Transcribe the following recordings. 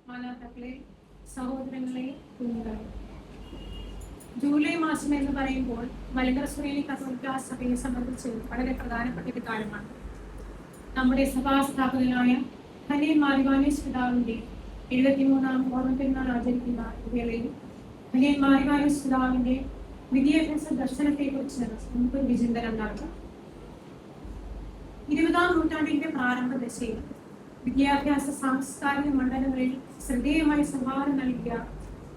മാതാപിതാക്കളെ, സഹോദരങ്ങളെ, കുഞ്ഞുങ്ങളെ, ജൂലൈ മാസം എന്ന് പറയുമ്പോൾ മലങ്കര സുറിയാനി കത്തോലിക്ക സഭയെ സംബന്ധിച്ച് വളരെ പ്രധാനപ്പെട്ട ഒരു കാലമാണ്. നമ്മുടെ സഭാസ്ഥാപകനായ ധന്യൻ മാർ ഇവാനിയോസ് പിതാവിന്റെ 73ാം ഓർമ്മ പെരുന്നാൾ ആചരിക്കുന്ന വേളയിൽ ധന്യൻ മാർ ഇവാനിയോസ് പിതാവിന്റെ വിദ്യാഭ്യാസ ദർശനത്തെ കുറിച്ച് നമുക്കൊരു വിചിന്തനം നടത്താം. 20ാം നൂറ്റാണ്ടിന്റെ പ്രാരംഭ ദശയിൽ വിദ്യാഭ്യാസ സാംസ്കാരിക മണ്ഡലങ്ങളിൽ ശ്രദ്ധേയമായി സംഭാവന നൽകിയ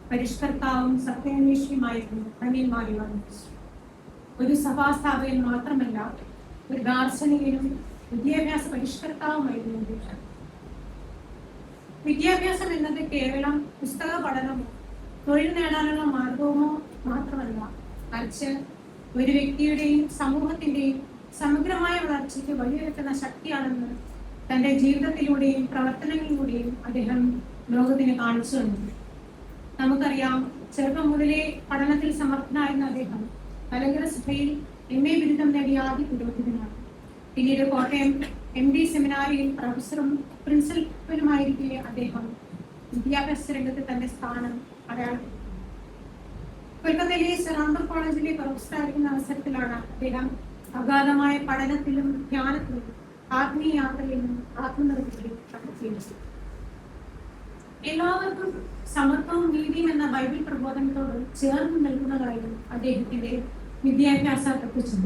പരിഷ്കർത്താവും സത്യാന്വേഷിയുമായിരുന്നു ധന്യൻ മാർ ഇവാനിയോസ്. ഒരു സഭാസ്ഥാപകൻ മാത്രമല്ല, ഒരു ദാർശനികനും വിദ്യാഭ്യാസ പരിഷ്കർത്താവുമായിരുന്നു അദ്ദേഹം. വിദ്യാഭ്യാസം എന്നത് കേവലം പുസ്തക പഠനമോ തൊഴിൽ നേടാനുള്ള മാർഗവുമോ മാത്രമല്ല, മറിച്ച് ഒരു വ്യക്തിയുടെയും സമൂഹത്തിന്റെയും സമഗ്രമായ വളർച്ചയ്ക്ക് വഴിയൊരുക്കുന്ന ശക്തിയാണെന്ന് തന്റെ ജീവിതത്തിലൂടെയും പ്രവർത്തനങ്ങളിലൂടെയും അദ്ദേഹം ലോകത്തിന് കാണിച്ചു തന്നു. നമുക്കറിയാം, ചെറുപ്പം മുതലേ പഠനത്തിൽ സമർത്ഥനായിരുന്ന അദ്ദേഹം മലങ്കര സഭയിൽ MA ബിരുദം നേടിയ ആദ്യ പുരോഹിതനാണ്. പിന്നീട് കോട്ടയം MD സെമിനാരിയിൽ പ്രൊഫസറും പ്രിൻസിപ്പലുമായിരിക്കെ അദ്ദേഹം വിദ്യാഭ്യാസ രംഗത്ത് തന്റെ സ്ഥാനം അടയാളപ്പെടുത്തി. കൊൽക്കത്തയിലെ സെറാംബർ കോളേജിലെ പ്രൊഫസറായിരിക്കുന്ന അവസരത്തിലാണ് അദ്ദേഹം അഗാധമായ പഠനത്തിലും ധ്യാനത്തിലും ആത്മീയ യാത്രയിലും ആത്മനിർഭരതയും കണ്ടെത്തിയത്. എല്ലാവർക്കും സമത്വവും നീതിയും എന്ന ബൈബിൾ പ്രബോധനത്തോട് ചേർന്ന് നിൽക്കുന്നതായിരുന്നു അദ്ദേഹത്തിന്റെ വിദ്യാഭ്യാസ തത്വചിന്ത.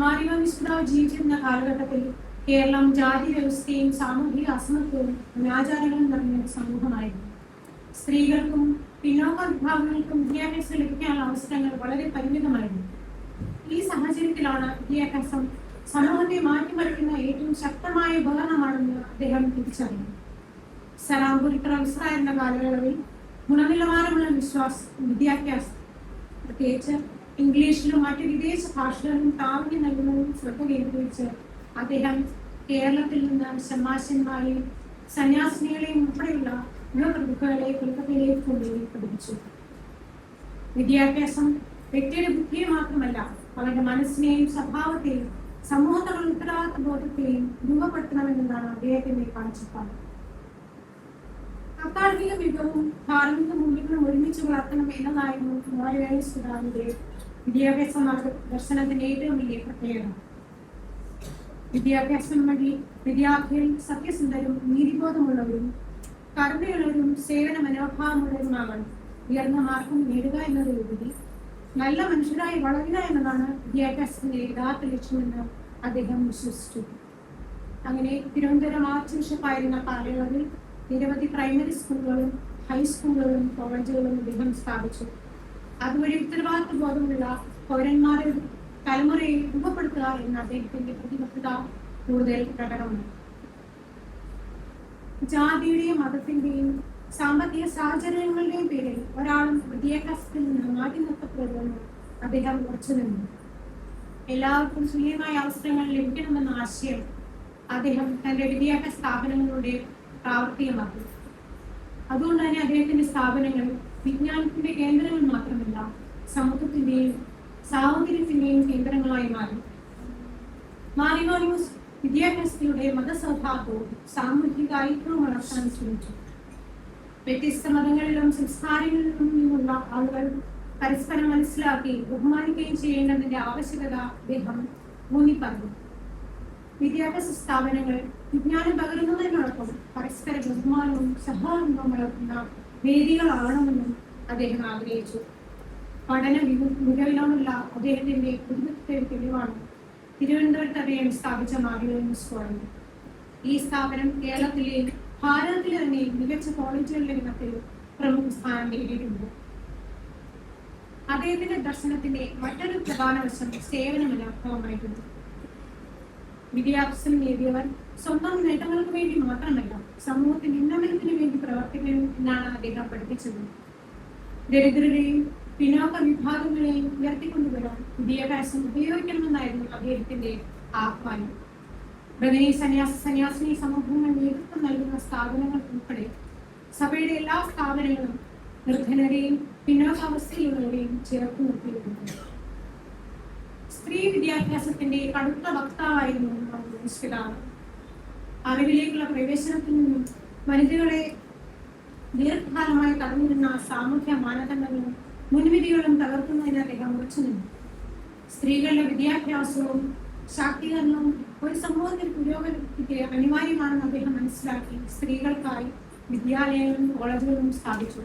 മാർ ഇവാനിയോസ് പിതാവ് ജീവിച്ചിരുന്ന കാലഘട്ടത്തിൽ കേരളം ജാതി വ്യവസ്ഥയും സാമൂഹിക അസമത്വവും അനാചാരങ്ങളും നിറഞ്ഞ സമൂഹമായിരുന്നു. സ്ത്രീകൾക്കും പിന്നോക്ക വിഭാഗങ്ങൾക്കും വിദ്യാഭ്യാസം ലഭിക്കാനുള്ള അവസരങ്ങൾ വളരെ പരിമിതമായിരുന്നു. ഈ സാഹചര്യത്തിലാണ് വിദ്യാഭ്യാസം സമൂഹത്തെ മാറ്റിമറിക്കുന്ന ഏറ്റവും ശക്തമായ ഉപകരണമാണെന്ന് അദ്ദേഹം തിരിച്ചറിഞ്ഞു. സെറാംബൂർ പ്രൊഫസറായിരുന്ന കാലയളവിൽ ഗുണനിലവാരമുള്ള വിദ്യാഭ്യാസം, പ്രത്യേകിച്ച് ഇംഗ്ലീഷിലും മറ്റ് വിദേശ ഭാഷകളിലും പ്രാവീണ്യം നൽകുന്നതിനും ശ്രദ്ധ കേന്ദ്രീകരിച്ച് അദ്ദേഹം കേരളത്തിൽ നിന്ന് ഷമാശന്മാരെയും സന്യാസിനികളെയും ഉൾപ്പെടെയുള്ള യുവപ്രതിഭകളെ കൊൽക്കത്തയിലേക്ക് കൊണ്ടുപോയി പഠിപ്പിച്ചു. വിദ്യാഭ്യാസം വ്യക്തിയുടെ ബുദ്ധിയെ മാത്രമല്ല, അവരുടെ മനസ്സിനെയും സ്വഭാവത്തെയും സമൂഹത്തിലുള്ള ഉത്തരവാദിത്വ ബോധത്തെയും രൂപപ്പെടുത്തണമെന്നതാണ് അദ്ദേഹത്തിന്റെ കാഴ്ചപ്പാട്. അക്കാദമിക മികവും ധാർമ്മിക മൂല്യങ്ങളും ഒരുമിച്ച് വളർത്തണം എന്നതായിരുന്നു മാർ ഇവാനിയോസ് പിതാവിന്റെ വിദ്യാഭ്യാസ ദർശനത്തിന്റെ ഏറ്റവും വലിയ പ്രത്യേകത. വിദ്യാഭ്യാസം വഴി വിദ്യാർത്ഥികൾ സത്യസന്ധരും നീതിബോധമുള്ളവരും കരുണയുള്ളവരും സേവന മനോഭാവമുള്ളവരുമാകാൻ ഉയർന്ന മാർഗം നേടുക എന്നതിലുപരി നല്ല മനുഷ്യരായി വളരുക എന്നതാണ് വിദ്യാഭ്യാസത്തിന്റെ യഥാർത്ഥ ലക്ഷ്യമെന്ന് അദ്ദേഹം വിശ്വസിച്ചു. അങ്ങനെ തിരുവനന്തപുരം ആർച്ച് ബിഷപ്പായിരുന്ന കാലയളവിൽ നിരവധി പ്രൈമറി സ്കൂളുകളും ഹൈസ്കൂളുകളും കോളേജുകളും അദ്ദേഹം സ്ഥാപിച്ചു. അതുവഴി ഉത്തരവാദിത്വ ബോധമുള്ള പൗരന്മാരെ തലമുറയെ രൂപപ്പെടുത്തുക എന്ന അദ്ദേഹത്തിന്റെ പ്രതിബദ്ധത കൂടുതൽ പ്രകടമാണ്. ജാതിയുടെയും മതത്തിന്റെയും സാമ്പത്തിക സാഹചര്യങ്ങളുടെയും പേരിൽ ഒരാളും വിദ്യാഭ്യാസത്തിൽ നിന്ന് മാറ്റി നിർത്തപ്പെടുമെന്ന് അദ്ദേഹം ഉറച്ചു നിന്നു. എല്ലാവർക്കും തുല്യമായ അവസരങ്ങൾ ലഭിക്കണമെന്ന ആശയം അദ്ദേഹം തന്റെ വിദ്യാഭ്യാസ സ്ഥാപനങ്ങളിലൂടെ പ്രാവർത്തികമാക്കി. അതുകൊണ്ട് തന്നെ അദ്ദേഹത്തിന്റെ സ്ഥാപനങ്ങൾ വിജ്ഞാനത്തിന്റെ കേന്ദ്രങ്ങൾ മാത്രമല്ല, സമത്വത്തിന്റെയും സാഹോദര്യത്തിന്റെയും കേന്ദ്രങ്ങളായി മാറി. മാർ ഇവാനിയോസ് വിദ്യാഭ്യാസത്തിലൂടെ മതസൗഹാർദ്ദവും സാമൂഹിക ഐക്യവും വളർത്താൻ ശ്രമിച്ചു. വ്യത്യസ്ത മതങ്ങളിലും സംസ്കാരങ്ങളിലും നിന്നുള്ള ആളുകൾ പരസ്പരം മനസ്സിലാക്കി ബഹുമാനിക്കുകയും ചെയ്യേണ്ടതിന്റെ ആവശ്യകത അദ്ദേഹം ഊന്നിപ്പറഞ്ഞു. വിദ്യാഭ്യാസ സ്ഥാപനങ്ങൾ വിജ്ഞാനം പകരുന്നതിനോടൊപ്പം പരസ്പര ബഹുമാനവും സഹകരണവും വളർത്തുന്ന വേദികളാകണമെന്നും അദ്ദേഹം ആഗ്രഹിച്ചു. പഠന മികവിനോടുള്ള അദ്ദേഹത്തിന്റെ പ്രതിബദ്ധതയുടെ തെളിവാണ് തിരുവനന്തപുരത്ത് അദ്ദേഹം സ്ഥാപിച്ച മാർ ഇവാനിയോസ് കോളേജ്. ഈ സ്ഥാപനം കേരളത്തിലെ ഭാരതത്തിലെ തന്നെ മികച്ച കോളേജുകളുടെ ഇനത്തിൽ പ്രമുഖ സ്ഥാനം നേടിയിട്ടുണ്ട്. അദ്ദേഹത്തിന്റെ ദർശനത്തിന്റെ മറ്റൊരു പ്രധാന വശം സേവന മനോഭാവമായിട്ടുണ്ട്. വിദ്യാഭ്യാസം നേടിയവർ സ്വന്തം നേട്ടങ്ങൾക്ക് വേണ്ടി മാത്രമല്ല, സമൂഹത്തിന്റെ ഉന്നമനത്തിന് വേണ്ടി പ്രവർത്തിക്കണം എന്നാണ് അദ്ദേഹം പഠിപ്പിച്ചത്. ദരിദ്രരെയും പിന്നോക്ക വിഭാഗങ്ങളെയും ഉയർത്തിക്കൊണ്ടുവരാൻ വിദ്യാഭ്യാസം ഉപയോഗിക്കണമെന്നായിരുന്നു അദ്ദേഹത്തിന്റെ ആഹ്വാനം. ബ്രദനി സന്യാസിനി സമൂഹങ്ങൾ നേതൃത്വം നൽകുന്ന സ്ഥാപനങ്ങൾ ഉൾപ്പെടെ സഭയുടെ എല്ലാ സ്ഥാപനങ്ങളും നിർധനരെയും പിന്നോക്കാവസ്ഥയിലുള്ളവരെയും ചേർത്ത് നിർത്തിയിട്ടുണ്ട്. സ്ത്രീ വിദ്യാഭ്യാസത്തിന്റെ കടുത്ത വക്താവായിരുന്നു പിതാവ്. അറിവിലേക്കുള്ള പ്രവേശനത്തിൽ നിന്നും വനിതകളെ ദീർഘകാലമായി തടഞ്ഞിരുന്ന സാമൂഹ്യ മാനദണ്ഡങ്ങളും മുൻവിധികളും തകർക്കുന്നതിന് അദ്ദേഹം ഉറച്ചു നിന്നു. സ്ത്രീകളുടെ വിദ്യാഭ്യാസവും ശാക്തീകരണവും ഒരു സമൂഹത്തിൽ പുരോഗതിക്ക് അനിവാര്യമാണെന്ന് അദ്ദേഹം മനസ്സിലാക്കി സ്ത്രീകൾക്കായി വിദ്യാലയങ്ങളും കോളേജുകളും സ്ഥാപിച്ചു.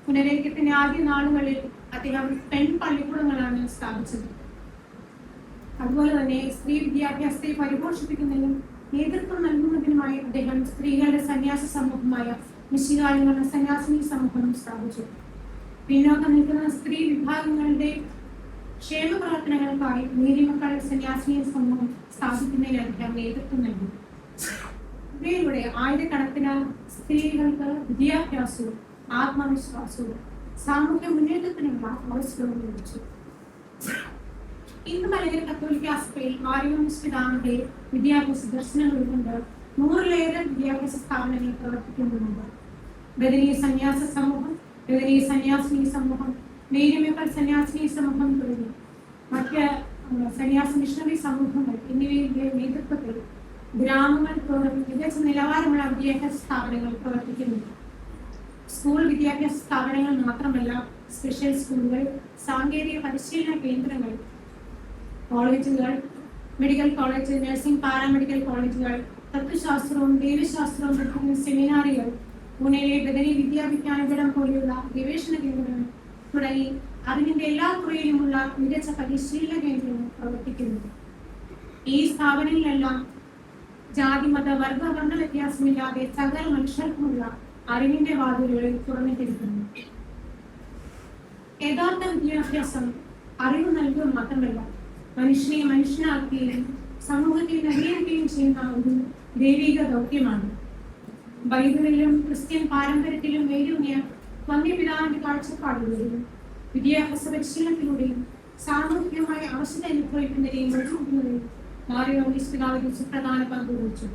പുനരേക്കത്തിന്റെ ആദ്യ നാളുകളിൽ അദ്ദേഹം പെൺ പള്ളിക്കൂടങ്ങളാണ് സ്ഥാപിച്ചത്. അതുപോലെ തന്നെ സ്ത്രീ വിദ്യാഭ്യാസത്തെ പരിപോഷിപ്പിക്കുന്നതിനും നേതൃത്വം നൽകുന്നതിനുമായി അദ്ദേഹം സ്ത്രീകളുടെ സന്യാസ സമൂഹമായ മിശിഹായിലുള്ള സന്യാസിനി സമൂഹം സ്ഥാപിച്ചു. പിന്നോക്കം നിൽക്കുന്ന സ്ത്രീ വിഭാഗങ്ങളുടെ ക്ഷേമ പ്രവർത്തനങ്ങൾക്കായി നീതിമക്കൾ സന്യാസിനി സമൂഹം സ്ഥാപിക്കുന്നതിന് അദ്ദേഹം നേതൃത്വം നൽകി. ഇവയിലൂടെ ആയിരക്കണക്കിന് സ്ത്രീകൾക്ക് വിദ്യാഭ്യാസവും ആത്മവിശ്വാസവും സാമൂഹ്യ മുന്നേറ്റത്തിനുള്ള അവസരവും ലഭിച്ചു. ഇന്ന് മലങ്കര കത്തോലിക്ക സഭയിൽ മാർയോമിസ്പിതാവിന്റെ വിദ്യാഭ്യാസ ദർശനങ്ങൾ കൊണ്ട് 100-ലേറെ വിദ്യാഭ്യാസ സ്ഥാപനങ്ങൾ പ്രവർത്തിക്കുന്നുണ്ട്. ബദനി സന്യാസ സമൂഹം, ബദനി സന്യാസിനി സമൂഹം, മേരിമക്കൾ സന്യാസിനി സമൂഹം തുടങ്ങി മറ്റ് സന്യാസ മിഷണറി സമൂഹങ്ങൾ എന്നിവയുടെ നേതൃത്വത്തിൽ ഗ്രാമങ്ങൾ തോറും മികച്ച നിലവാരമുള്ള വിദ്യാഭ്യാസ സ്ഥാപനങ്ങൾ പ്രവർത്തിക്കുന്നുണ്ട്. സ്കൂൾ വിദ്യാഭ്യാസ സ്ഥാപനങ്ങൾ മാത്രമല്ല, സ്പെഷ്യൽ സ്കൂളുകൾ, സാങ്കേതിക പരിശീലന കേന്ദ്രങ്ങൾ, കോളേജുകൾ, മെഡിക്കൽ കോളേജ്, നഴ്സിംഗ്, പാരാമെഡിക്കൽ കോളേജുകൾ, തത്വശാസ്ത്രവും ദൈവശാസ്ത്രവും പഠിക്കുന്ന സെമിനാറുകൾ, പൂനെയിലെ ബദനി വിദ്യാവിജ്ഞാനപീഠം പോലെയുള്ള ഗവേഷണ കേന്ദ്രങ്ങൾ തുടങ്ങി അറിവിന്റെ എല്ലാ തുറയിലുമുള്ള മികച്ച പരിശീലന കേന്ദ്രങ്ങൾ പ്രവർത്തിക്കുന്നു. ഈ സ്ഥാപനങ്ങളിലെല്ലാം ജാതി, മത, വർഗ, വർണ്ണ വ്യത്യാസമില്ലാതെ സകല മനുഷ്യർക്കുമുള്ള അറിവിന്റെ വാതിലുകൾ തുറന്നിട്ടിരിക്കുന്നു. യഥാർത്ഥ വിദ്യാഭ്യാസം അറിവ് നൽകുക മാത്രമല്ല, മനുഷ്യനെ മനുഷ്യനാക്കുകയും സമൂഹത്തെ നവീകരിക്കുകയും ചെയ്യുന്ന ഒരു ദൈവിക ദൗത്യമാണ്. ബൈബിളിലും ക്രിസ്ത്യൻ പാരമ്പര്യത്തിലും വേരൂന്നിയ വന്യപിതാവിന്റെ കാഴ്ചപ്പാടുകളിലും വിദ്യാഭ്യാസ പരിശീലനത്തിലൂടെയും സാമൂഹികമായ അവസ്ഥ അനുഭവിക്കുന്നതിനെയും ഒഴിവാക്കുന്നതിനും മാർയോമിസ് പിതാവ് സുപ്രധാന പങ്ക് വഹിച്ചു.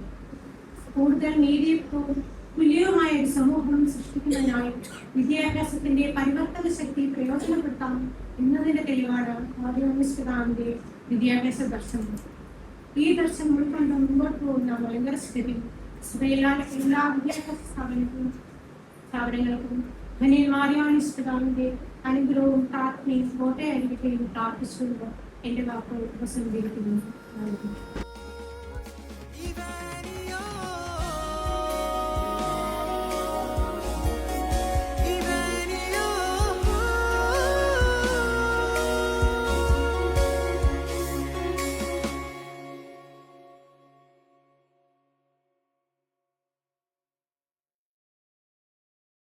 കൂടുതൽ നീതിയുക്തവും തുല്യവുമായ ഒരു സമൂഹം സൃഷ്ടിക്കുന്നതിനായി വിദ്യാഭ്യാസത്തിന്റെ പരിവർത്തന ശക്തി പ്രയോജനപ്പെടുത്താം എന്നതിന്റെ തെളിവാണ് മാർയോമിസ് പിതാവിന്റെ വിദ്യാഭ്യാസ ദർശനം. ഈ ദർശനം ഉൾക്കൊണ്ട് മുമ്പോട്ട് പോകുന്ന മലങ്കര സഭയിലെ എല്ലാ വിദ്യാഭ്യാസ സ്ഥാപനങ്ങൾക്കും ധനിൽ മാർയോമിസ് പിതാവിന്റെ അനുഗ്രഹവും പ്രാർത്ഥനയും കോട്ടയായിരിക്കുകയും പ്രാർത്ഥിച്ചുകൊണ്ട് എന്റെ വാക്കുകൾ ഉപസംഹരിക്കുന്നു.